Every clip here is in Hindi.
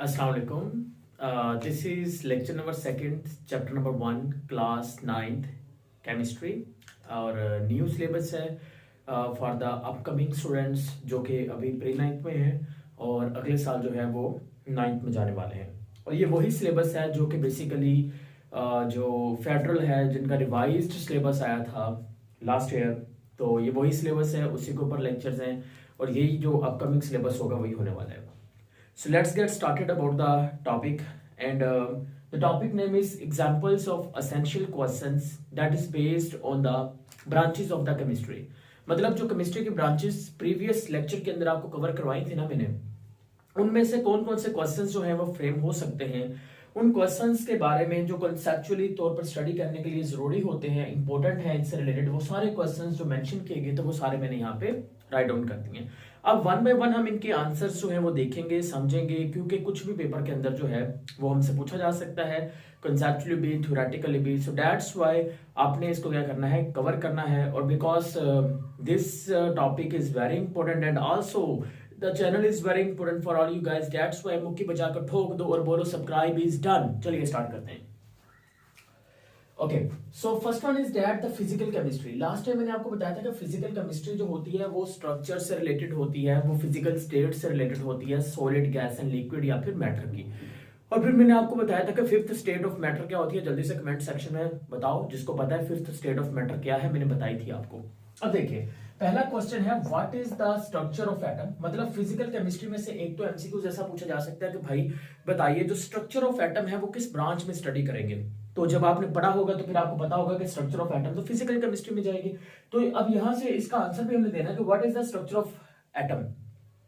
Assalamu alaikum. This is lecture number second, chapter number 1, class 9th chemistry और न्यू सिलेबस है फॉर द अपकमिंग स्टूडेंट्स जो कि अभी प्री नाइन्थ में हैं और अगले साल जो है वो नाइन्थ में जाने वाले हैं। और ये वही सिलेबस है जो कि बेसिकली जो फेडरल है जिनका रिवाइज्ड सिलेबस आया था लास्ट ईयर, तो ये वही सिलेबस है, उसी के ऊपर लेक्चर्स हैं और यही जो अपकमिंग सिलेबस होगा वही होने वाला है। So let's get started about the topic, and the topic name is examples of essential questions that is based on the branches of the chemistry। मतलब जो केमिस्ट्री की ब्रांचेस प्रीवियस लेक्चर के अंदर आपको कवर करवाई थी ना मैंने, उनमें से कौन कौन से क्वेश्चंस जो हैं वो फ्रेम हो सकते हैं, उन क्वेश्चंस के बारे में जो कॉन्सेप्चुअली तौर पर स्टडी करने के लिए जरूरी होते हैं, इंपॉर्टेंट है इनसे रिलेटेड, वो सारे क्वेश्चंस जो मेंशन किए गए थे वो सारे मैंने यहाँ पे राइट डाउन कर दिए। अब वन बाय वन हम इनके आंसर्स जो है वो देखेंगे, समझेंगे, क्योंकि कुछ भी पेपर के अंदर जो है वो हमसे पूछा जा सकता है, कंसेप्चुअली भी, थ्योरेटिकली भी। सो दैट्स व्हाई आपने इसको क्या करना है, कवर करना है। और because this topic is very important and also the channel is very important for all you guys, that's why मुक्की बजाकर ठोक दो और बोलो सब्सक्राइब इज डन। चलिए स्टार्ट करते हैं। Okay, so first one is that the physical chemistry. Last time मैंने आपको बताया था कि फिजिकल केमिस्ट्री जो होती है वो स्ट्रक्चर से रिलेटेड होती है, वो फिजिकल स्टेट से रिलेटेड होती है, सॉलिड, गैस एंड लिक्विड या फिर मैटर की। और फिर मैंने आपको बताया था कि फिफ्थ स्टेट ऑफ मैटर क्या होती है। जल्दी से कमेंट सेक्शन में बताओ जिसको पता है फिफ्थ स्टेट ऑफ मैटर क्या है, मैंने बताई थी आपको। अब देखिए, पहला क्वेश्चन है what is the structure of atom. मतलब फिजिकल केमिस्ट्री में से एक तो एमसीक्यू जैसा पूछा जा सकता है कि भाई बताइए जो स्ट्रक्चर ऑफ एटम है वो किस ब्रांच में स्टडी करेंगे। तो जब आपने पढ़ा होगा तो फिर आपको पता होगा कि स्ट्रक्चर ऑफ एटम तो फिजिकल केमिस्ट्री में जाएगी। तो अब यहां से इसका आंसर भी हमें देना है कि what is the structure of atom.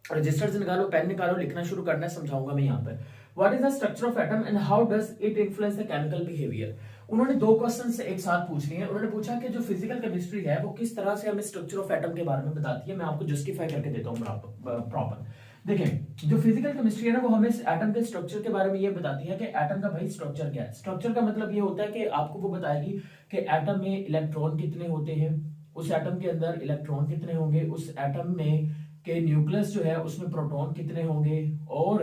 Register से निकालो, पेन निकालो, लिखना शुरू करना है, समझाऊंगा मैं यहाँ पे। What is the structure of atom and how does it influence the chemical behaviour. उन्होंने दो क्वेश्चन एक साथ पूछ लिए हैं। उन्होंने पूछा कि जो फिजिकल केमिस्ट्री है वो किस तरह से हमें स्ट्रक्चर ऑफ एटम के बारे में बताती है। मैं आपको जस्टिफाई करके देता हूँ प्रॉपर। देखें, जो फिजिकल केमिस्ट्री है ना वो हमें एटम के स्ट्रक्चर के बारे में ये बताती है कि एटम का भाई स्ट्रक्चर क्या है। स्ट्रक्चर का मतलब ये होता है कि आपको वो बताएगी कि एटम में इलेक्ट्रॉन कितने होते हैं, उस एटम के अंदर इलेक्ट्रॉन कितने होंगे, उस एटम में के न्यूक्लियस जो है उसमें प्रोटॉन कितने होंगे, और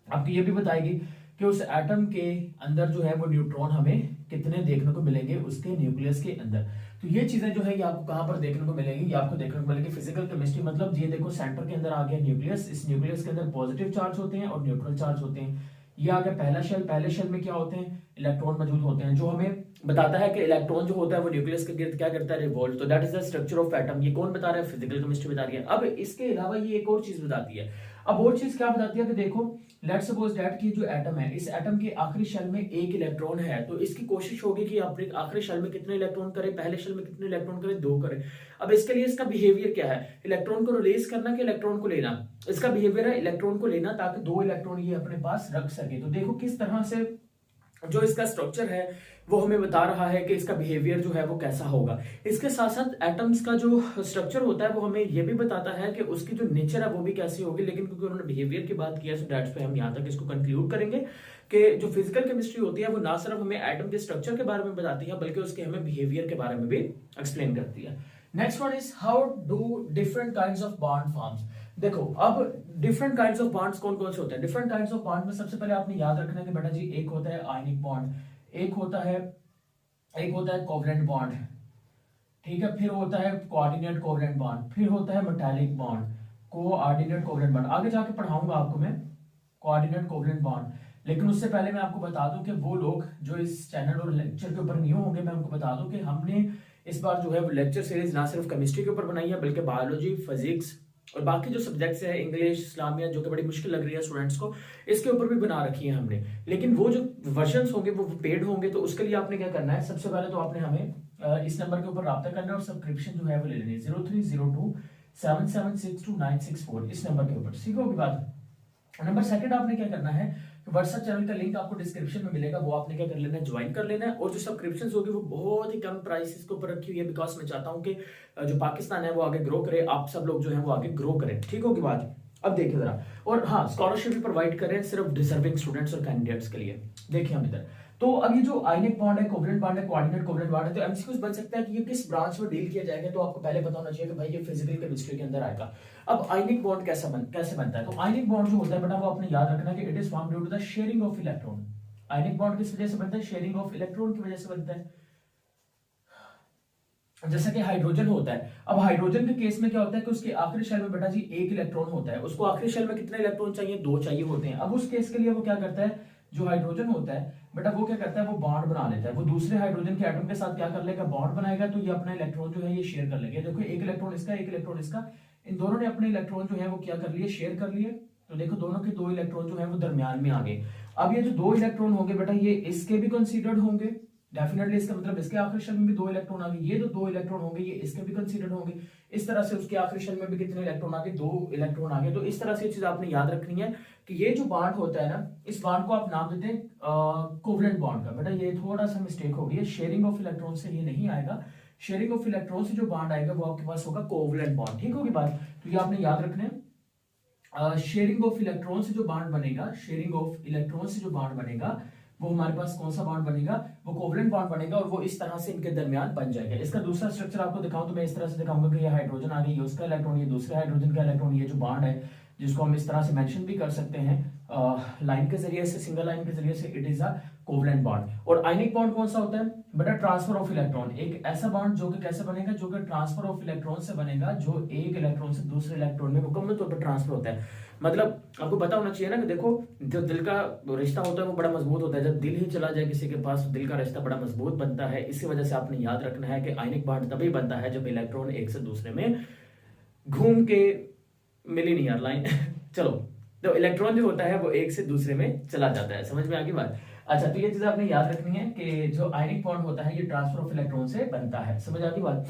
आपको ये भी बताएगी कि उस एटम के अंदर जो है वो न्यूट्रॉन हमें कितने देखने को मिलेंगे उसके न्यूक्लियस के अंदर। तो ये चीजें जो है ये आपको कहां पर देखने को मिलेंगी, ये आपको देखने को मिलेगी फिजिकल केमिस्ट्री। मतलब ये देखो सेंटर के अंदर आ गया न्यूक्लियस, इस न्यूक्लियस के अंदर पॉजिटिव चार्ज होते हैं और न्यूट्रल चार्ज होते हैं। ये आ गया पहला शेल, पहले शेल में क्या होते हैं, इलेक्ट्रॉन मौजूद होते हैं, जो हमें बताता है कि इलेक्ट्रॉन जो होता है वो न्यूक्लियस के गिर्द क्या करता है, रिवॉल्व। तो that is the structure of atom. ये कौन बता रहा है, फिजिकल केमिस्ट्री बता रही है। अब इसके अलावा ये एक और चीज बताती है। अब और चीज क्या बताती है कि देखो लेट्स सपोज दैट कि जो एटम है, इस एटम के आखिरी शेल में एक इलेक्ट्रॉन है, तो इसकी कोशिश होगी कि अपने आखिरी शेल में कितने इलेक्ट्रॉन करे, पहले शेल में कितने इलेक्ट्रॉन करे, 2 करे। अब इसके लिए इसका बिहेवियर क्या है, इलेक्ट्रॉन को रिलीज करना कि इलेक्ट्रॉन को लेना। इसका बिहेवियर है इलेक्ट्रॉन को लेना ताकि 2 इलेक्ट्रॉन ये अपने पास रख सके। तो देखो किस तरह से जो इसका स्ट्रक्चर है वो हमें बता रहा है कि इसका बिहेवियर जो है वो कैसा होगा। इसके साथ साथ एटम्स का जो स्ट्रक्चर होता है वो हमें ये भी बताता है कि उसकी जो नेचर है वो भी कैसी होगी। लेकिन क्योंकि उन्होंने बिहेवियर की बात की है, सो दैट्स पे हम यहाँ तक इसको कंक्लूड करेंगे कि जो फिजिकल केमिस्ट्री होती है वो ना सिर्फ हमें एटम के स्ट्रक्चर के बारे में बताती है बल्कि उसके हमें बिहेवियर के बारे में भी एक्सप्लेन करती है। Next one is how do different kinds of bond forms. देखो अब डिफरेंट काइंड्स ऑफ बॉन्ड्स कौन कौन से होते हैं। डिफरेंट काइंड्स ऑफ बॉन्ड में सबसे पहले आपने याद रखना है कि बेटा जी एक होता है आयनिक बॉन्ड, एक होता है कोवलेंट बॉन्ड, ठीक है, फिर होता है कोऑर्डिनेट कोवलेंट बॉन्ड, फिर होता है metallic bond, coordinate covalent bond. आगे जाके पढ़ाऊंगा आपको मैं कोऑर्डिनेट कोवलेंट बॉन्ड। लेकिन उससे पहले मैं आपको बता दूं कि वो लोग जो इस चैनल और लेक्चर के ऊपर न्यू होंगे, मैं आपको बता दूं कि हमने इस बार जो है वो लेक्चर सीरीज ना सिर्फ केमिस्ट्री के ऊपर बनाई है बल्कि बायोलॉजी, फिजिक्स और बाकी जो सब्जेक्ट्स है, इंग्लिश, इस्लामिया, जो कि बड़ी मुश्किल लग रही है स्टूडेंट्स को, इसके ऊपर भी बना रखी है हमने। लेकिन वो जो वर्जन्स होंगे वो पेड होंगे, तो उसके लिए आपने क्या करना है, सबसे पहले तो आपने हमें इस नंबर के ऊपर राब्ता करना है और सब्सक्रिप्शन जो है वो ले लेनी है 0302 7762964 इस नंबर के ऊपर। सीखो होगी बात। नंबर सेकंड आपने क्या करना है, व्हाट्सएप चैनल का लिंक आपको डिस्क्रिप्शन में मिलेगा, वो आपने क्या कर लेना है, ज्वाइन कर लेना है। और जो सब्सक्रिप्शन होगी वो बहुत ही कम प्राइस के ऊपर रखी हुई है, बिकॉज मैं चाहता हूं कि जो पाकिस्तान है वो आगे ग्रो करे, आप सब लोग जो है वो आगे ग्रो करें। ठीक होगी बात। अब देखिए जरा, और हाँ स्कॉलरशिप भी प्रोवाइड करें सिर्फ डिजर्विंग स्टूडेंट्स और कैंडिडेट्स के लिए। देखिए हम इधर तो अब ये जो आयनिक बॉन्ड है, कोवलेंट बॉन्ड है, कोऑर्डिनेट कोवलेंट बॉन्ड है, तो एमसीक्यूज बन सकता है कि ये किस ब्रांच में डील किया जाएगा, तो आपको पहले पता होना चाहिए कि भाई ये फिजिकल केमिस्ट्री के अंदर आएगा। अब आयनिक बॉन्ड कैसे बनता है, तो आयनिक बॉन्ड जो होता है बेटा वो आपने याद रखना है कि it is formed due to the sharing of electron. Ionic bond किस वजह से बनता है, शेयरिंग ऑफ इलेक्ट्रॉन की वजह से बनता है। जैसा कि हाइड्रोजन होता है, अब हाइड्रोजन के केस में क्या होता है कि उसके आखिरी शेल में बेटा जी एक इलेक्ट्रॉन होता है, उसको आखिरी शेल में कितने इलेक्ट्रॉन चाहिए, 2 चाहिए होते हैं। अब उस केस के लिए वो क्या करता है, जो हाइड्रोजन होता है बेटा वो क्या करता है, वो बॉन्ड बना लेता है, वो दूसरे हाइड्रोजन के एटम के साथ क्या कर लेगा, बॉन्ड बनाएगा, तो ये अपना इलेक्ट्रॉन जो है ये शेयर कर लेंगे। देखो एक इलेक्ट्रॉन इसका, एक इलेक्ट्रॉन इसका, इन दोनों ने अपने इलेक्ट्रॉन जो है वो क्या कर लिए, शेयर कर लिए। तो देखो दोनों के 2 इलेक्ट्रॉन जो है वो दरमियान में आ गए। अब ये जो 2 इलेक्ट्रॉन होंगे बेटा ये इसके भी कंसीडर्ड होंगे, डेफिनेटली इसका मतलब इसके आखिरी शेल में भी 2 इलेक्ट्रॉन आ गए, ये तो 2 इलेक्ट्रॉन होंगे, ये इसके भी कंसीडर्ड होंगे। इस तरह से उसके आखिरी शेल में भी कितने इलेक्ट्रॉन आ गए, 2 इलेक्ट्रॉन आ गए। तो इस तरह से चीज आपने याद रखनी है कि ये जो बॉन्ड होता है ना, इस बॉन्ड को आप नाम देते हैं कोवलेंट बॉन्ड का। बेटा ये थोड़ा सा मिस्टेक हो गई है, शेयरिंग ऑफ इलेक्ट्रॉन से ये नहीं आएगा, शेयरिंग ऑफ इलेक्ट्रॉन से जो बॉन्ड आएगा वो आपके पास होगा कोवलेंट बॉन्ड, ठीक होगी बात। तो ये आपने याद रखना है। शेयरिंग ऑफ इलेक्ट्रॉन से जो बॉन्ड बनेगा, शेयरिंग ऑफ इलेक्ट्रॉन से जो बॉन्ड बनेगा वो हमारे पास कौन सा बॉन्ड बनेगा, वो कोवलेंट बॉन्ड बनेगा, और वो इस तरह से इनके दरमियान बन जाएगा। इसका दूसरा स्ट्रक्चर आपको दिखाऊं तो मैं इस तरह से दिखाऊंगा कि ये हाइड्रोजन आ गई, ये उसका इलेक्ट्रॉन, ये दूसरे हाइड्रोजन का इलेक्ट्रॉन, ये जो बॉन्ड है जिसको हम इस तरह से मेंशन भी कर सकते हैं लाइन के जरिए से, सिंगल लाइन के जरिए से, it is a covalent bond. और आयनिक बॉन्ड कौन सा होता है बेटा, ट्रांसफर ऑफ इलेक्ट्रॉन, एक ऐसा बॉन्ड जो कि कैसे बनेगा, जो कि ट्रांसफर ऑफ इलेक्ट्रॉन से बनेगा, जो एक इलेक्ट्रॉन से दूसरे इलेक्ट्रॉन में मुकम्मल तौर पर ट्रांसफर होता है। मतलब आपको पता होना चाहिए ना कि देखो जो दिल का रिश्ता होता है वो बड़ा मजबूत होता है, जब दिल ही चला जाए किसी के पास तो दिल का रिश्ता बड़ा मजबूत बनता है। इसी वजह से आपने याद रखना है कि आयनिक बॉन्ड तभी बनता है जब इलेक्ट्रॉन एक से दूसरे में घूम के मिली नहीं यार लाइन चलो, तो इलेक्ट्रॉन जो होता है वो एक से दूसरे में चला जाता है, समझ में आ गई बात। अच्छा, तो ये चीज आपने याद रखनी है कि जो आयनिक बॉन्ड होता है ये ट्रांसफर ऑफ इलेक्ट्रॉन से बनता है, समझ आ गई बात।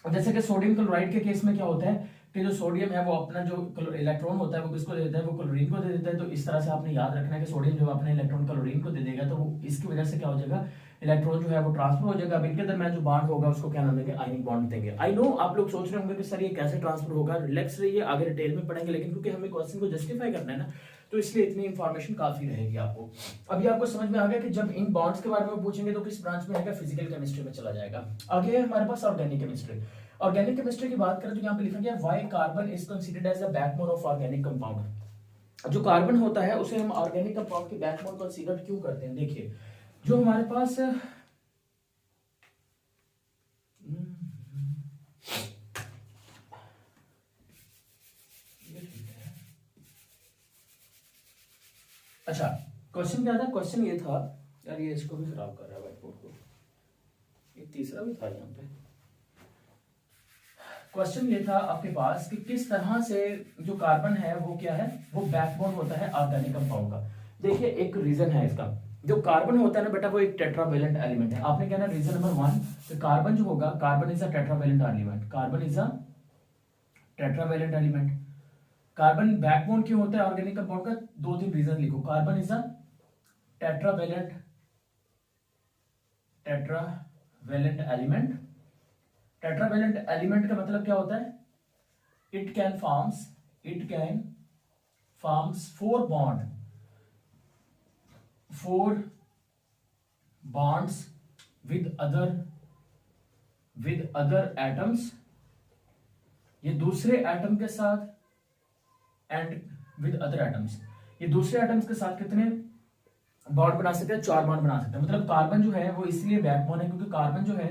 जैसे कि सोडियम क्लोराइड के केस में क्या होता है कि जो सोडियम है वो अपना जो इलेक्ट्रॉन होता है वो किसको दे देता है, वो क्लोरीन को दे देता है। तो इस तरह से आपने याद रखना है कि सोडियम जो अपने इलेक्ट्रॉन क्लोरीन को दे देगा तो वो इसकी वजह से क्या हो जाएगा, इलेक्ट्रॉन जो है वो ट्रांसफर हो जाएगा। अब इनके दरमियान जो बॉन्ड होगा उसको क्या नाम देंगे, आयनिक बॉन्ड देंगे। आई नो आप लोग सोच रहे होंगे कि सर ये कैसे ट्रांसफर होगा, रिलैक्स रहिए, आगे डिटेल में पढ़ेंगे, लेकिन क्योंकि हमें क्वेश्चन को जस्टिफाई करना है ना तो इसलिए इतनी इंफॉर्मेशन काफी रहेगी आपको। अभी आपको समझ में आ गया कि जब इन बॉन्ड्स के बारे में पूछेंगे तो किस ब्रांच में आएगा, फिजिकल केमिस्ट्री में चला जाएगा। आगे है हमारे पास ऑर्गेनिक केमिस्ट्री। ऑर्गेनिक केमिस्ट्री की बात करें तो यहाँ पे लिखा गया why carbon is considered as the backbone of organic compound. जो कार्बन होता है उसे हम ऑर्गेनिक कंपाउंड के बैकबोन कंसीडर क्यों करते हैं। देखिए जो हमारे पास अच्छा क्वेश्चन क्या था, क्वेश्चन ये था यार, ये इसको भी खराब कर रहा है व्हाइट बोर्ड को, ये तीसरा भी था यहाँ पे। क्वेश्चन ये था आपके पास कि किस तरह से जो कार्बन है वो क्या है, वो बैकबोन होता है ऑर्गेनिक कंपाउंड का। देखिए एक रीजन है इसका, जो कार्बन होता है ना बेटा वो एक टेट्रावेलेंट एलिमेंट है। आपने कहना रीजन नंबर 1 तो कार्बन जो होगा, carbon is a tetravalent element, carbon is a tetravalent element. Carbon backbone क्यों होता है ऑर्गेनिक कंपाउंड का, 2-3 रीजन लिखो। Carbon is a tetravalent element. Tetravalent element का मतलब क्या होता है, it can forms 4 bonds with other atoms, ये दूसरे एटम के साथ, एंड विद अदर एटम्स, ये दूसरे एटम्स के साथ कितने बॉन्ड बना सकते हैं, 4 बॉन्ड बना सकते हैं। मतलब कार्बन जो है वो इसलिए बैकबोन है क्योंकि कार्बन जो है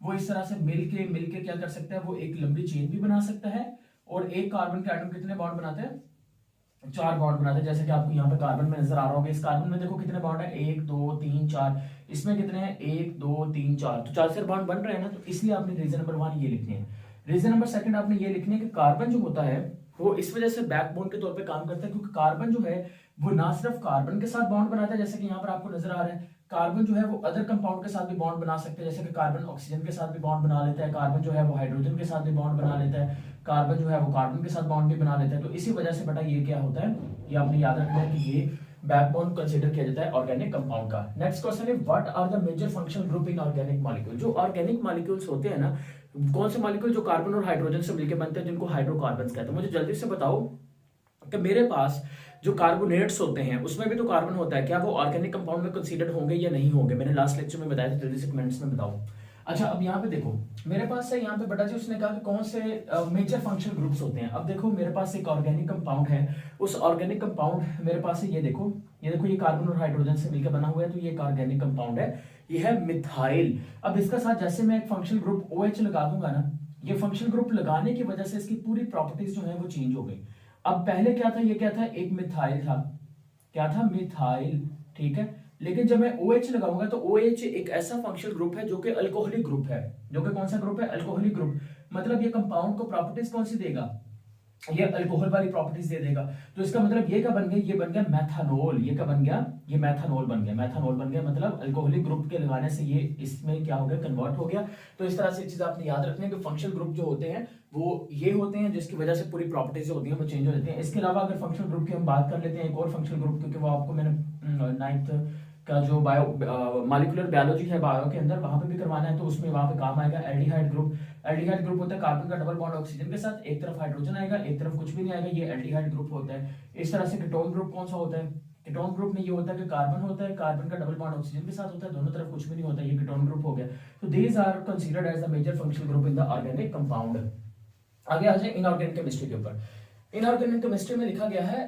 वो इस तरह से मिलके क्या कर सकता है, वो एक लंबी चेन भी बना सकता है। और एक कार्बन के एटम कितने बॉन्ड बनाते हैं, 4 बॉन्ड बनाते हैं। जैसे कि आपको यहाँ पे कार्बन में नजर आ रहा होगा, इस कार्बन में देखो कितने बॉन्ड है, 1 2 3 4, इसमें कितने हैं 1 2 3 4, तो 4 से बॉन्ड बन रहे हैं ना। तो इसलिए आपने रीजन नंबर 1 ये लिखने हैं। रीजन नंबर 2 आपने ये लिखने कि कार्बन जो होता है वो इस वजह से बैकबोन के तौर पे काम करता है क्योंकि कार्बन जो है वो ना सिर्फ कार्बन के साथ बॉन्ड बनाता है, जैसे कि यहाँ पर आपको नजर आ रहा है, कार्बन जो है वो अदर कंपाउंड के साथ भी बॉन्ड बना सकते हैं। जैसे कि कार्बन ऑक्सीजन के साथ भी बॉन्ड बना लेता है, कार्बन जो है वो हाइड्रोजन के साथ भी बॉन्ड बना लेता है, कार्बन जो है वो कार्बन के साथ बॉन्ड भी बना लेता है। तो इसी वजह से बेटा ये क्या होता है, ये आपने याद रखना है कि ये बैकबोन कंसीडर किया जाता है ऑर्गेनिक कंपाउंड का। नेक्स्ट क्वेश्चन है what are the major functional group in organic molecule. जो ऑर्गेनिक मॉलिक्यूल्स होते हैं ना, कौन से मॉलिक्यूल जो कार्बन और हाइड्रोजन से मिलकर बनते हैं, जिनको हाइड्रोकार्बन्स कहते हैं। मुझे जल्दी से बताओ कि मेरे पास जो कार्बोनेट्स होते हैं उसमें भी तो कार्बन होता है, क्या वो ऑर्गेनिक कंपाउंड में कंसीडर्ड होंगे या नहीं होंगे? मैंने लास्ट लेक्चर में बताया था, जल्दी से कमेंट्स में बताओ। अच्छा, अब यहाँ पे देखो मेरे पास है, यहाँ पे बेटा जी उसने कहा कि कौन से मेजर फंक्शनल ग्रुप्स होते हैं। अब देखो मेरे पास एक ऑर्गेनिक कंपाउंड है, उस ऑर्गेनिक कंपाउंड मेरे पास है, ये देखो ये कार्बन और हाइड्रोजन से मिलकर बना हुआ है, तो ये एक ऑर्गेनिक कंपाउंड है, ये है मिथाइल। अब इसका साथ जैसे मैं एक फंक्शनल ग्रुप OH लगा दूंगा ना, ये फंक्शनल ग्रुप लगाने की वजह से इसकी पूरी प्रॉपर्टीज जो है वो चेंज हो गई। अब पहले क्या था, ये क्या था, एक मिथाइल था, क्या था, मिथाइल, ठीक है। लेकिन जब मैं OH लगाऊंगा तो OH एक ऐसा फंक्शनल ग्रुप है जो कि अल्कोहलिक ग्रुप है, जो कि कौन सा ग्रुप है, अल्कोहलिक ग्रुप। मतलब ये कंपाउंड को प्रॉपर्टीज कौन सी देगा, ये अल्कोहल वाली प्रॉपर्टीज दे देगा। तो इसका मतलब ये क्या बन गया, ये बन गया मैथानोल। ये क्या बन गया, ये मैथानोल बन गया, मैथानोल बन गया, मतलब अल्कोहलिक ग्रुप के लगाने से ये इसमें क्या हो गया, कन्वर्ट हो गया। तो इस तरह से एक चीज आपने याद रखनी है कि फंक्शनल ग्रुप जो होते हैं वो ये होते हैं जिसकी वजह से पूरी प्रॉपर्टीज जो होती हैं वो चेंज हो जाती हैं। इसके अलावा अगर फंक्शनल ग्रुप की हम बात कर लेते हैं, एक और फंक्शनल ग्रुप, क्योंकि वो आपको मैंने 9th का जो मॉलिक्यूलर बायोलॉजी है बायो के अंदर, वहां पे भी करवाना है, तो उसमें वहां पे काम आएगा एल्डिहाइड ग्रुप। एल्डिहाइड ग्रुप होता है कार्बन का डबल बॉन्ड ऑक्सीजन के साथ, एक तरफ हाइड्रोजन आएगा एक तरफ कुछ भी नहीं आएगा, ये एल्डिहाइड ग्रुप होता है। इस तरह से कीटोन ग्रुप कौन सा होता है, कीटोन ग्रुप में ये होता है कि कार्बन होता है, कार्बन का डबल बॉन्ड ऑक्सीजन के साथ होता है, दोनों तरफ कुछ भी नहीं होता, ये कीटोन ग्रुप हो गया। तो these are considered as the major functional group in the organic compound. आगे आ जाए इनऑर्गेनिक केमिस्ट्री के ऊपर। इनऑर्गेनिक केमिस्ट्री में लिखा गया है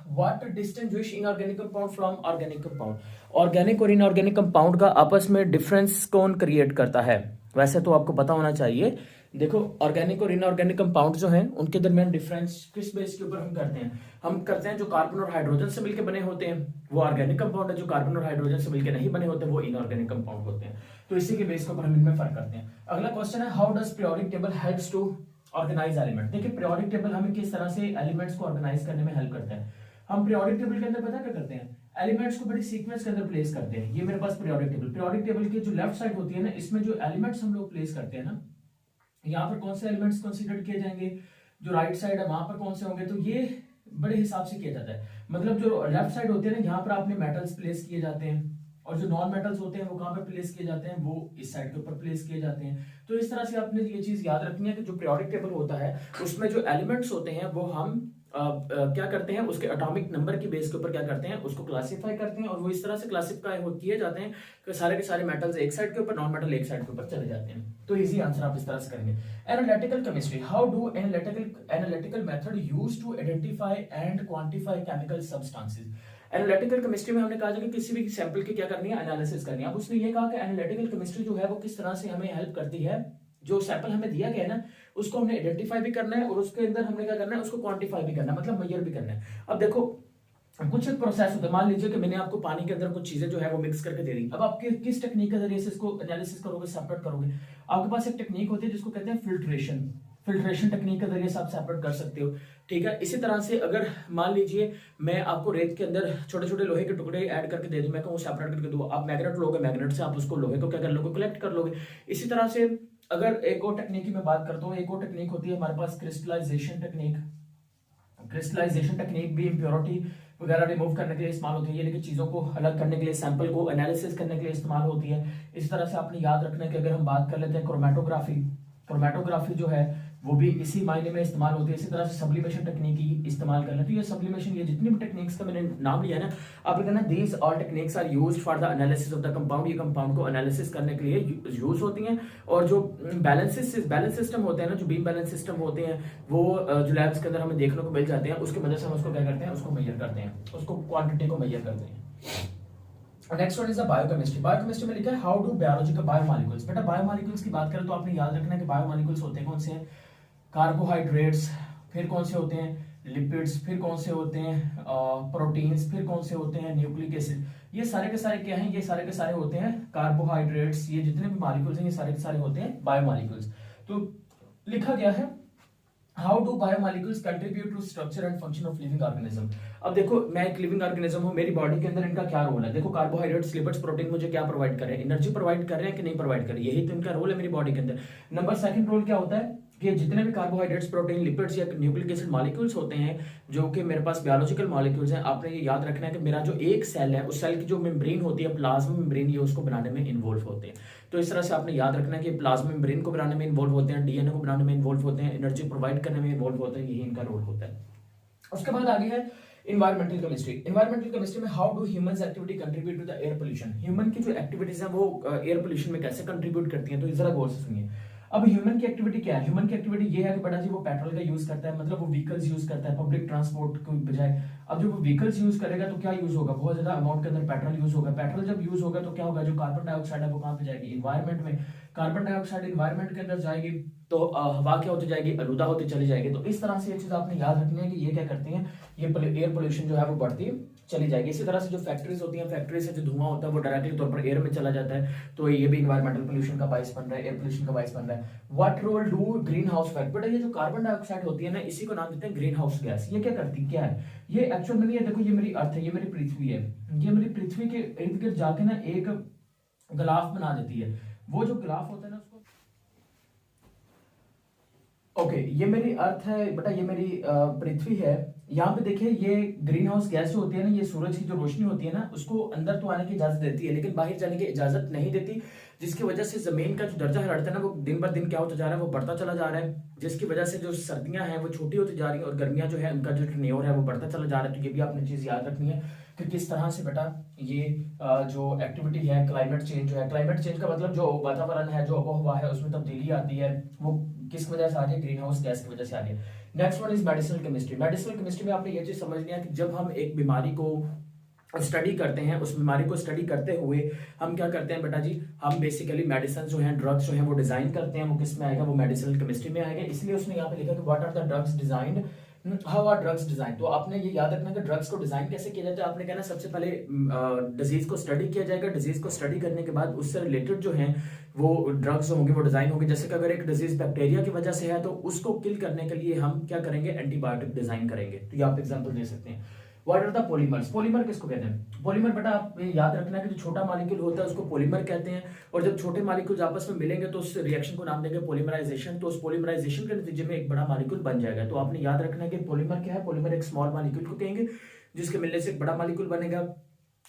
what distinguish inorganic compound from organic compound. Organic और इनऑर्गेनिक कंपाउंड का आपस में डिफरेंस कौन क्रिएट करता है? वैसे तो आपको पता होना चाहिए। देखो ऑर्गेनिक और इनऑर्गेनिक कंपाउंड जो हैं उनके दरमियान डिफरेंस किस बेस के ऊपर हम करते हैं? हम करते हैं जो कार्बन और हाइड्रोजन से मिलकर बने होते हैं वो ऑर्गेनिक कंपाउंड है, जो कार्बन और हाइड्रोजन से मिलकर नहीं बने होते वो इनऑर्गेनिक कंपाउंड होते हैं। तो इसी के बेस के ऊपर हम इनमें फर्क करते हैं। अगला क्वेश्चन है how does periodic table helps to organise element. देखिए पीरियोडिक टेबल हमें किस तरह से एलिमेंट्स को ऑर्गेनाइज करने में हेल्प करता है। हम पीरियोडिक टेबल के अंदर पता क्या करते हैं, एलिमेंट्स को बड़ी सीक्वेंस के अंदर प्लेस करते हैं। ये मेरे पास पीरियोडिक टेबल की जो लेफ्ट साइड होती है ना, इसमें जो एलिमेंट्स हम लोग प्लेस करते हैं ना, यहाँ पर कौन से एलिमेंट्स कंसीडर किए जाएंगे, जो राइट साइड है वहां पर कौन से होंगे, तो ये बड़े हिसाब से किया जाता है। मतलब जो लेफ्ट साइड होती है ना, यहाँ पर आपने मेटल्स प्लेस किए जाते हैं, और जो नॉन मेटल्स होते हैं वो कहाँ पे प्लेस किए जाते हैं, वो इस साइड के ऊपर प्लेस किए जाते हैं। तो इस तरह से आपने ये चीज याद रखनी है कि जो पीरियोडिक टेबल होता है उसमें जो एलिमेंट्स होते हैं वो हम क्या करते हैं, उसके एटॉमिक नंबर की बेस के ऊपर क्या करते हैं, उसको क्लासिफाई करते हैं, और वो इस तरह से क्लासिफाई किए जाते हैं कि सारे के सारे मेटल्स एक साइड के ऊपर, नॉन मेटल एक साइड के ऊपर चले जाते हैं। तो इजी आंसर आप इस तरह से करेंगे। Analytical chemistry, how do analytical method used to identify and quantify chemical substances. Analytical chemistry में हमने कहा कि किसी भी सैंपल की क्या करनी है, एनालिसिस करनी है। अब उसने ये कहा कि एनालिटिकल केमिस्ट्री जो है वो किस तरह से हमें हेल्प करती है, जो सैंपल हमें दिया गया है ना उसको हमने आइडेंटिफाई भी करना है और उसके अंदर हमने क्या करना है, उसको क्वांटिफाई भी करना है, मतलब मेजर भी करना है। अब देखो कुछ एक प्रोसेस होता है, मान लीजिए कि मैंने आपको पानी के अंदर कुछ चीजें जो है वो मिक्स करके दे दी। अब आप किस टेक्निक के जरिए से इसको एनालिसिस करोगे, सेपरेट करोगे। आपके पास एक टेक्निक होती है जिसको कहते हैं फिल्ट्रेशन। फिल्ट्रेशन टेक्निक के जरिए से आप सेपरेट कर सकते हो, ठीक है। इसी तरह से अगर मान लीजिए मैं आपको रेत के अंदर छोटे छोटे लोहे के टुकड़े ऐड करके दे दूं, मैं कहूँ सेपरेट करके दूं, आप मैग्नेट लोगे, मैग्नेट से आप उसको लोहे को क्या कर लोगे, कलेक्ट कर लोगे। इसी तरह से अगर एक और टेक्निक की मैं बात करता हूँ, एक और टेक्निक होती है हमारे पास क्रिस्टलाइजेशन टेक्निक। क्रिस्टलाइजेशन टेक्निक भी इम्प्योरिटी वगैरह रिमूव करने के लिए इस्तेमाल होती है, यानी कि चीजों को अलग करने के लिए, सैंपल को एनालिसिस करने के लिए इस्तेमाल होती है। इस तरह से आपने याद रखना है कि अगर हम बात कर लेते हैं क्रोमेटोग्राफी जो है वो भी इसी मायने में इस्तेमाल होती है। इसी तरह से सब्लिमेशन टेक्निक की इस्तेमाल करना। तो ये सब्लिमेशन, ये जितनी भी टेक्निक्स का मैंने नाम लिया ना, आप कहना these all techniques are used for the analysis of the compound. ये कंपाउंड को एनालिसिस करने के लिए यूज होती हैं। और जो बैलेंस सिस्टम होते हैं ना, जो बीम बैलेंस सिस्टम होते हैं वो जो लैब्स के अंदर हमें देखने को मिल जाते हैं, उसकी वजह से हम उसको क्या करते हैं, उसको मेजर करते हैं, उसको क्वांटिटी को मेजर करते हैं। Next one is the biochemistry. Biochemistry में लिखा है हाउ डू बायोलॉजिकल बायोमॉलिक्यूल्स। बेटा बायोमॉलिक्यूल्स की बात करें तो आपने याद रखना है कि बायोमॉलिक्यूल्स होते हैं कौन से हैं, कार्बोहाइड्रेट्स, फिर कौन से होते हैं लिपिड्स, फिर कौन से होते हैं प्रोटीन्स, फिर कौन से होते हैं न्यूक्लिक एसिड। ये सारे के सारे क्या हैं, ये सारे के सारे होते हैं कार्बोहाइड्रेट्स। ये जितने भी मॉलिक्यूल्स हैं ये सारे के सारे होते हैं बायोमॉलिक्यूल्स। तो लिखा गया है how do biomolecules contribute to structure and function of living organism. अब देखो मैं एक लिविंग ऑर्गेनिज्म हूं, मेरी बॉडी के अंदर इनका क्या रोल है। देखो कार्बोहाइड्रेट्स, लिपिड्स, प्रोटीन मुझे क्या प्रोवाइड कर रहे हैं, एनर्जी प्रोवाइड कर रहे हैं कि नहीं प्रोवाइड कर रहे हैं, यही तो इनका रोल है मेरी बॉडी के अंदर। नंबर सेकंड रोल क्या होता है कि जितने भी कार्बोहाइड्रेट्स, प्रोटीन, लिपिड्स या न्यूक्लिक एसिड मॉलिक्यूल्स होते हैं जो कि मेरे पास बायोलॉजिकल मॉलिक्यूल्स हैं, आपने ये याद रखना है कि मेरा जो एक सेल है उस सेल की जो मेम्ब्रेन होती है, प्लाज्मा मेम्ब्रेन, ये उसको बनाने में इन्वॉल्व होते हैं। तो इस तरह से आपने याद रखना है कि प्लाज्मा मेम्ब्रेन को बनाने में इन्वॉल्व होते हैं, डीएनए को बनाने में इन्वॉल्व होते हैं, एनर्जी प्रोवाइड करने में इन्वॉल्व होते हैं, यही इनका रोल होता है। उसके बाद आगे है इन्वायरमेंटल केमिस्ट्री। इन्वायरमेंटल केमिस्ट्री में how do humans activity contribute to the air pollution, human की जो एक्टिविटीज है वो एयर पोल्यूशन में कैसे कंट्रीब्यूट करती हैं, तो जरा गौर से सुनिए। अब ह्यूमन की एक्टिविटी क्या है, ह्यूमन की एक्टिविटी ये है कि बेटा जी वो पेट्रोल का यूज करता है, मतलब वो व्हीकल्स यूज करता है पब्लिक ट्रांसपोर्ट की बजाय। अब जब वो व्हीकल्स यूज करेगा तो क्या यूज होगा, बहुत ज्यादा अमाउंट के अंदर पेट्रोल यूज होगा। पेट्रोल जब यूज होगा तो क्या होगा, जो कार्बन डाइऑक्साइड है वो कहाँ पे जाएगी, इन्वायरमेंट में। कार्बन डाइऑक्साइड इन्वायरमेंट के अंदर जाएगी तो हवा क्या होती जाएगी, आलूदा होती चली जाएगी। तो इस तरह से ये चीज आपने याद रखनी है कि ये क्या करती हैं, ये एयर पोल्यूशन जो है वो बढ़ती चली जाएगी। इसी तरह से जो फैक्ट्रीज होती हैं, फैक्ट्री से जो धुआं होता है वो डायरेक्टली तौर पर एयर में चला जाता है, तो ये भी इन्वायरमेंटल पोल्यूशन का बाइस बन रहा है, एयर पोल्यूशन का बाइस बन रहा है। What role do greenhouse effect, बेटा ये जो कार्बन डाइऑक्साइड होती है ना, इसी को नाम देते हैं ग्रीन हाउस गैस। ये क्या करती क्या है, ये एक्चुअल में, ये देखो ये मेरी अर्थ है, ये मेरी पृथ्वी है, ये मेरी पृथ्वी के इर्द गिर्द जाके ना एक ग्लाफ बना देती है। वो जो ग्लाफ होता है ना उसको, ओके ये मेरी अर्थ है बेटा, ये मेरी पृथ्वी है। यहाँ पे देखिए ये ग्रीन हाउस गैस जो होती है ना, ये सूरज की जो रोशनी होती है ना, उसको अंदर तो आने की इजाजत देती है लेकिन बाहर जाने की इजाजत नहीं देती, जिसकी वजह से जमीन का जो दर्जा हरारत है ना वो दिन ब दिन क्या होता जा रहा है, वो बढ़ता चला जा रहा है, जिसकी वजह से जो सर्दियां हैं वो छोटी होती जा रही हैं और गर्मियां जो है उनका जो टेन्योर है वो बढ़ता चला जा रहा है। तो ये भी आपने चीज याद रखनी है कि किस तरह से बेटा ये जो एक्टिविटी है, क्लाइमेट चेंज जो है, क्लाइमेट चेंज का मतलब जो वातावरण है, जो आबोहवा है उसमें तब्दीली आती है, वो किस वजह से आ रही है, ग्रीन हाउस गैस की वजह से आ रही है। Next one is medicinal chemistry. Medicinal chemistry में आपने ये चीज समझनी है कि जब हम एक बीमारी को स्टडी करते हैं, उस बीमारी को स्टडी करते हुए हम क्या करते हैं बेटा जी, हम बेसिकली मेडिसिन जो है, ड्रग्स जो है वो डिजाइन करते हैं। वो किस में आएगा, वो मेडिसिनल केमिस्ट्री में आएगा। इसलिए उसने यहाँ पे लिखा कि what are the drugs designed, how are drugs design. तो आपने ये याद रखना कि ड्रग्स को डिजाइन कैसे किया जाता है। आपने कहना सबसे पहले डिजीज को स्टडी किया जाएगा, डिजीज को स्टडी करने के बाद उससे रिलेटेड जो है वो ड्रग्स होंगे, वो डिजाइन होंगे। जैसे कि अगर एक डिजीज बैक्टीरिया की वजह से है तो उसको किल करने के लिए हम क्या करेंगे, एंटीबायोटिक डिजाइन करेंगे। तो ये आप एग्जांपल दे सकते हैं। What are the polymers, polymer किसको कहते हैं, पॉलीमर बेटा आप याद रखना है कि जो छोटा मॉलिक्यूल होता है उसको पॉलीमर कहते हैं, और जब छोटे मॉलिक्यूल्स आपस में मिलेंगे तो उस रिएक्शन को नाम देंगे पॉलीमराइजेशन। तो उस पॉलीमराइजेशन के नतीजे में एक बड़ा मॉलिक्यूल बन जाएगा। तो आपने याद रखना है कि पॉलीमर क्या है, पॉलीमर एक स्मॉल मॉलिक्यूल को कहेंगे जिसके मिलने से एक बड़ा मॉलिक्यूल बनेगा,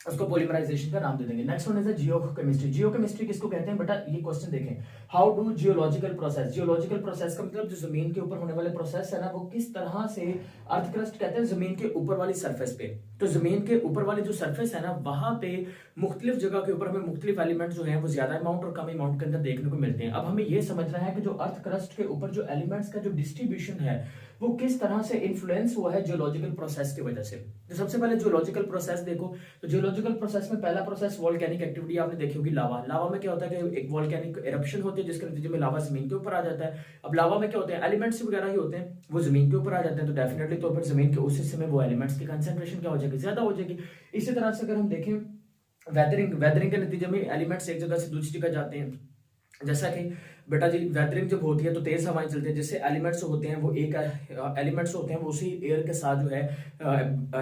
उसको पॉलीमराइजेशन का नाम दे देंगे। Next one is geochemistry. Geochemistry किसको कहते हैं बेटा, ये क्वेश्चन देखें, how do geological process, geological process का मतलब जो जमीन के ऊपर होने वाले प्रोसेस है ना, वो किस तरह से, अर्थ क्रस्ट कहते हैं जमीन के ऊपर वाली सरफेस पे। तो जमीन के ऊपर वाली जो सरफेस है ना, वहां पे मुख्तलिफ जगह के ऊपर हमें मुख्तलिफ एलिमेंट जो है वो ज्यादा अमाउंट और कम अमाउंट के अंदर देखने को मिलते हैं। अब हमें ये समझना है कि जो अर्थ क्रस्ट के ऊपर जो एलिमेंट्स का जो डिस्ट्रीब्यूशन है वो किस तरह से इन्फ्लुएंस हुआ है जियोलॉजिकल प्रोसेस की वजह से। तो सबसे पहले जियोलॉजिकल प्रोसेस देखो, तो जियोलॉजिकल प्रोसेस में पहला प्रोसेस वोल्केनिक एक्टिविटी आपने देखी होगी, लावा। लावा में क्या होता है कि एक वोल्केनिक एरप्शन होती है जिसके नतीजे में लावा जमीन के ऊपर आ जाता है। अब लावा में क्या होते हैं, एलिमेंट्स वगैरह ही होते हैं, वो जमीन के ऊपर आ जाते हैं। तो डेफिनेटली तौर पर जमीन के उस हिस्से में वो एलिमेंट्स की कंसेंट्रेशन क्या हो जाएगी, ज्यादा हो जाएगी। इसी तरह से अगर हम देखें वेदरिंग, वेदरिंग के नतीजे में एलिमेंट्स एक जगह से दूसरी जगह जाते हैं। जैसा कि बेटा जी वेदरिंग जब होती है तो तेज हवाएं चलती है, जिससे एलिमेंट्स होते हैं वो एक एलिमेंट्स होते हैं वो उसी एयर के साथ जो है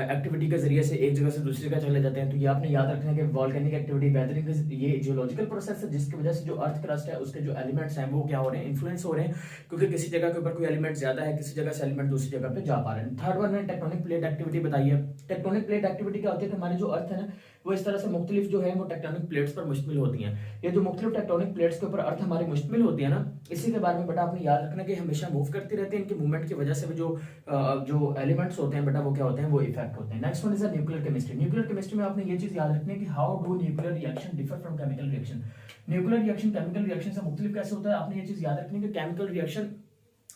एक्टिविटी के जरिए से एक जगह से दूसरी जगह चले जाते हैं। तो ये आपने याद रखना है कि वॉल्केनिक एक्टिविटी, वेदरिंग, ये जियोलॉजिकल प्रोसेस है जिसकी वजह से जो अर्थ क्रस्ट है उसके जो एलिमेंट्स हैं वो क्या हो रहे हैं, इन्फ्लुएंस हो रहे हैं, क्योंकि किसी जगह के ऊपर कोई एलिमेंट ज्यादा है, किसी जगह से एलिमेंट दूसरी जगह पे जा पा रहे हैं। थर्ड वन है टेक्टोनिक प्लेट एक्टिविटी बताई है। टेक्टोनिक प्लेट एक्टिविटी क्या होती है कि हमारी जो अर्थ है ना वो इस तरह से मुख्तलिफ जो है वो टेक्टोनिक प्लेट्स पर मुश्तमिल होती हैं। ये जो मुख्तलिफ टेक्टोनिक प्लेट्स के ऊपर अर्थ हमारी मुश्तमिल होती है ना, इसी के बारे में बेटा आपने याद रखना कि हमेशा मूव करती रहती है। इनकी मूवमेंट की वजह से भी जो एलिमेंट्स होते हैं बेटा वो क्या होते हैं, वो इफेक्ट होते हैं। Next one is nuclear chemistry. Nuclear chemistry में आपने ये चीज याद रखनी है कि how do nuclear reaction differ from chemical reaction. Nuclear reaction chemical reaction से मुख्तलिफ कैसे होता है, आपने ये चीज याद रखनी है कि केमिकल रिएक्शन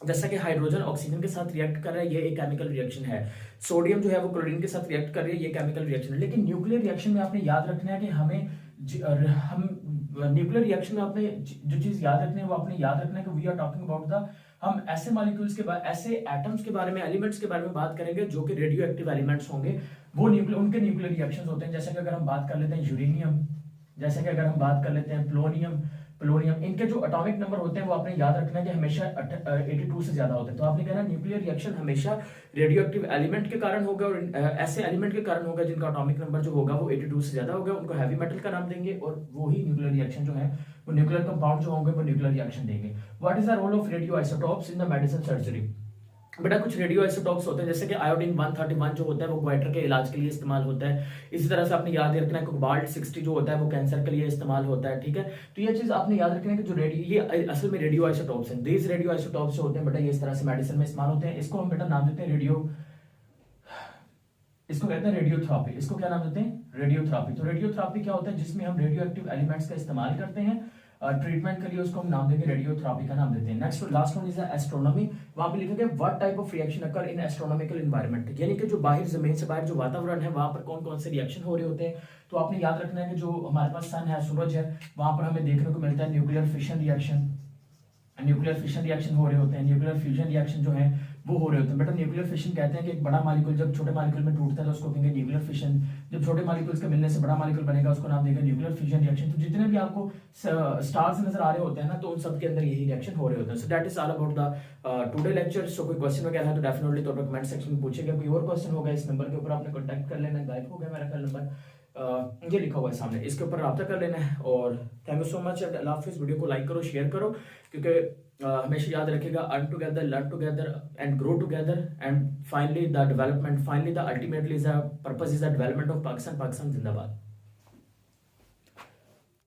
जैसा कि हाइड्रोजन ऑक्सीजन के साथ रिएक्ट कर रहा है, ये एक केमिकल रिएक्शन है। सोडियम जो है वो क्लोरीन के साथ रिएक्ट कर रही है, ये केमिकल रिएक्शन है। लेकिन न्यूक्लियर रिएक्शन में आपने याद रखना है कि हम न्यूक्लियर रिएक्शन में आपने जो चीज याद रखनी है वो आपने याद रखना है कि we are talking about the, हम ऐसे मॉलिक्यूल्स के बारे, ऐसे एटम्स के बारे में, एलिमेंट्स के बारे में बात करेंगे जो कि रेडियो एक्टिव एलिमेंट्स होंगे, वो उनके न्यूक्लियर रिएक्शंस होते हैं। जैसे कि अगर हम बात कर लेते हैं यूरेनियम, जैसे कि अगर हम बात कर लेते हैं प्लोनियम, इनके जो एटॉमिक नंबर होते हैं वो आपने याद रखना है कि हमेशा 82 से ज्यादा होते हैं। तो आपने कहना न्यूक्लियर रिएक्शन हमेशा रेडियो एक्टिव एलिमेंट के कारण होगा और ऐसे एलिमेंट के कारण होगा जिनका एटॉमिक नंबर जो होगा वो 82 से ज्यादा होगा, उनको हैवी मेटल का नाम देंगे और वो ही न्यूक्लियर रिएक्शन जो है वो न्यूक्लियर कंपाउंड जो होंगे वो न्यूक्लियर रिएक्शन देंगे। What is the role of radio isotopes in the medicine surgery. बेटा कुछ रेडियो आइसोटोप्स होते हैं, जैसे कि आयोडीन 131 जो होता है वो गोइटर के इलाज के लिए इस्तेमाल होता है। इसी तरह से आपने याद रखना है कि कोबाल्ट 60 जो होता है वो कैंसर के लिए इस्तेमाल होता है, ठीक है। तो ये चीज आपने याद रखना है कि जो रेडियो, ये असल में रेडियो आइसोटोप्स हैं। दीज रेडियो आइसोटोप्स जो होते हैं बेटा ये इस तरह से मेडिसिन में इस्तेमाल होते हैं। इसको हम बेटा नाम देते हैं रेडियो इसको कहते हैं रेडियोथेरेपी। इसको क्या नाम देते हैं? रेडियोथेरेपी। तो रेडियोथेरेपी क्या होता है? जिसमें हम रेडियो एक्टिव एलिमेंट्स का इस्तेमाल करते हैं ट्रीटमेंट के लिए, उसको हम नाम देंगे रेडियोथेरेपी का नाम देते हैं। Next last one is astronomy. वहां पे लिखा गया what type of reaction occur in astronomical environment, यानी कि जो बाहर जमीन से बाहर जो वातावरण है वहां पर कौन कौन से रिएक्शन हो रहे होते हैं। तो आपने याद रखना है कि जो हमारे पास सन है, सूरज है, वहां पर हमें देखने को मिलता है nuclear fission reaction. Nuclear fission reaction हो रहे होते हैं, न्यूक्लियर फ्यूजन रिएक्शन जो है वो हो रहे होते हैं। बेटा न्यूक्लियर फिशन कहते हैं कि एक बड़ा मॉलिक्यूल जब छोटे मॉलिक्यूल में टूटता है तो उसको कहेंगे न्यूक्लियर फिशन। जब छोटे मॉलिक्यूल्स के मिलने से बड़ा मॉलिक्यूल बनेगा उसको नाम देंगे न्यूक्लियर फ्यूजन रिएक्शन। तो जितने भी आपको स्टार्स नजर आ रहे होते हैं ना, तो उन सब के अंदर यही रिएक्शन हो रहे होते हैं। So that is all about the today lecture. So कोई क्वेश्चन वगैरह है तो डेफिनेटली तो कमेंट सेक्शन में पूछेगा। कोई और क्वेश्चन होगा इस नंबर के ऊपर आपने कॉन्टैक्ट कर लेना। गायब हो गया मेरा कल नंबर, ये लिखा हुआ है सामने, इसके ऊपर रब्ता कर लेना है। और thank you so much and अल्लाह हाफिज़। वीडियो को लाइक करो, शेयर करो, क्योंकि हमेशा याद रखिएगा earn together, learn together and grow together and finally the development, finally the ultimately is the purpose is the development of Pakistan. Pakistan जिंदाबाद।